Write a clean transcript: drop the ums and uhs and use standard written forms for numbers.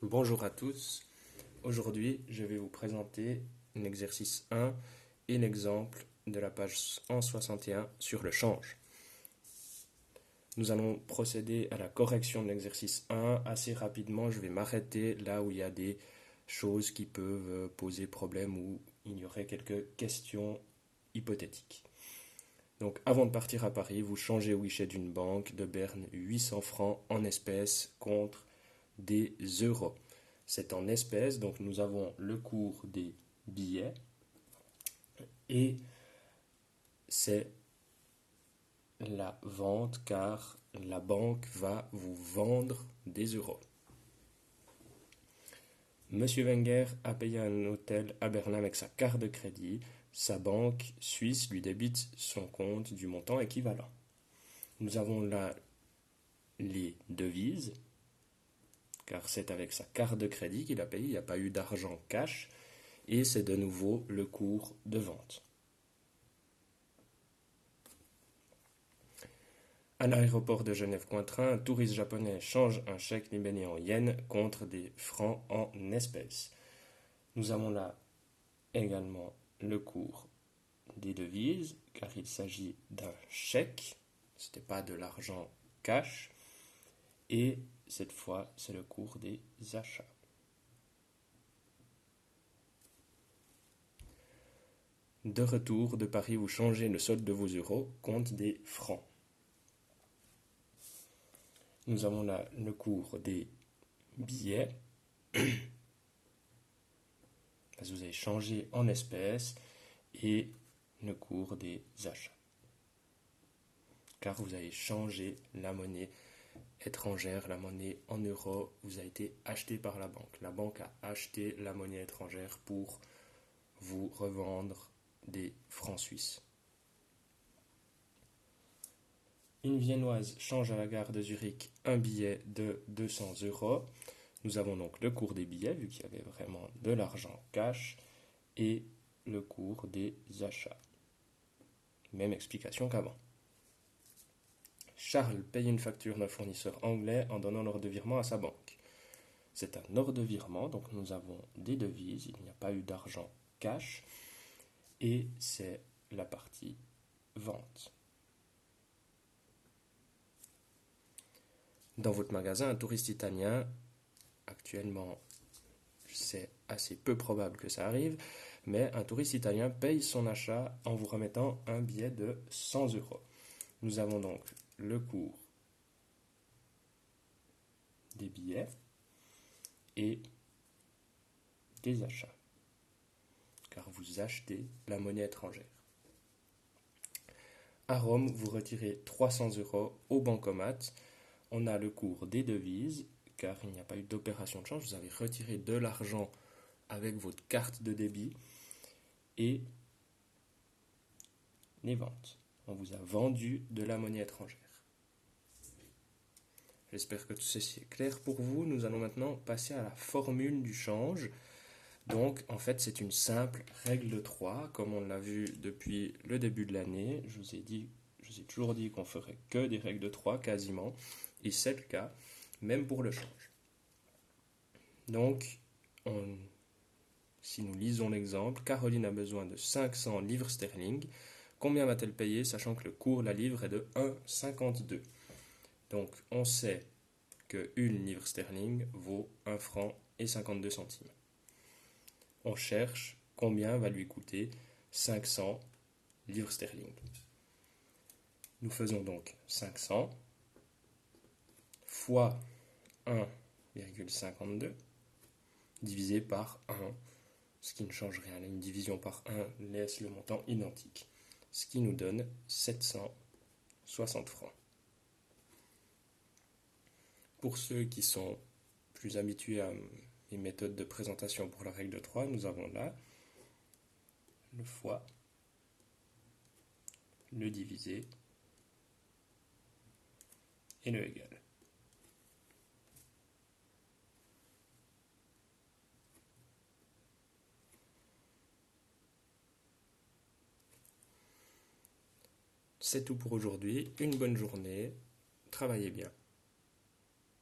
Bonjour à tous. Aujourd'hui, je vais vous présenter l'exercice 1 et l'exemple de la page 161 sur le change. Nous allons procéder à la correction de l'exercice 1 assez rapidement. Je vais m'arrêter là où il y a des choses qui peuvent poser problème ou il y aurait quelques questions hypothétiques. Donc, avant de partir à Paris, vous changez au guichet d'une banque de Berne 800 francs en espèces contre des euros. C'est en espèces, donc nous avons le cours des billets et c'est la vente car la banque va vous vendre des euros. Monsieur Wenger a payé un hôtel à Berlin avec sa carte de crédit. Sa banque suisse lui débite son compte du montant équivalent. Nous avons là les devises, car c'est avec sa carte de crédit qu'il a payé, il n'y a pas eu d'argent cash, et c'est de nouveau le cours de vente. À l'aéroport de Genève-Cointrin, un touriste japonais change un chèque libellé en yens contre des francs en espèces. Nous avons là également le cours des devises, car il s'agit d'un chèque, ce n'était pas de l'argent cash, et cette fois c'est le cours des achats. De retour de Paris, vous changez le solde de vos euros contre des francs. Nous avons là le cours des billets, parce que vous avez changé en espèces, et le cours des achats, car vous avez changé la monnaie étrangère, la monnaie en euros vous a été achetée par la banque. La banque a acheté la monnaie étrangère pour vous revendre des francs suisses. Une Viennoise change à la gare de Zurich un billet de 200 euros. Nous avons donc le cours des billets, vu qu'il y avait vraiment de l'argent cash, et le cours des achats. Même explication qu'avant. Charles paye une facture d'un fournisseur anglais en donnant l'ordre de virement à sa banque. C'est un ordre de virement, donc nous avons des devises, il n'y a pas eu d'argent cash, et c'est la partie vente. Dans votre magasin, un touriste italien, actuellement c'est assez peu probable que ça arrive, mais un touriste italien paye son achat en vous remettant un billet de 100 euros. Nous avons donc le cours des billets et des achats, car vous achetez la monnaie étrangère. À Rome, vous retirez 300 euros au bancomat. On a le cours des devises, car il n'y a pas eu d'opération de change. Vous avez retiré de l'argent avec votre carte de débit et les ventes. On vous a vendu de la monnaie étrangère. J'espère que tout ceci est clair pour vous. Nous allons maintenant passer à la formule du change. Donc, en fait, c'est une simple règle de 3, comme on l'a vu depuis le début de l'année. Je vous ai toujours dit qu'on ferait que des règles de 3, quasiment. Et c'est le cas, même pour le change. Donc, si nous lisons l'exemple, Caroline a besoin de 500 livres sterling. Combien va-t-elle payer, sachant que le cours de la livre est de 1,52 ? Donc, on sait que 1 livre sterling vaut 1 franc et 52 centimes. On cherche combien va lui coûter 500 livres sterling. Nous faisons donc 500 fois 1,52 divisé par 1, ce qui ne change rien. Une division par 1 laisse le montant identique, ce qui nous donne 760 francs. Pour ceux qui sont plus habitués à les méthodes de présentation pour la règle de 3, nous avons là le fois, le divisé et le égal. C'est tout pour aujourd'hui. Une bonne journée. Travaillez bien.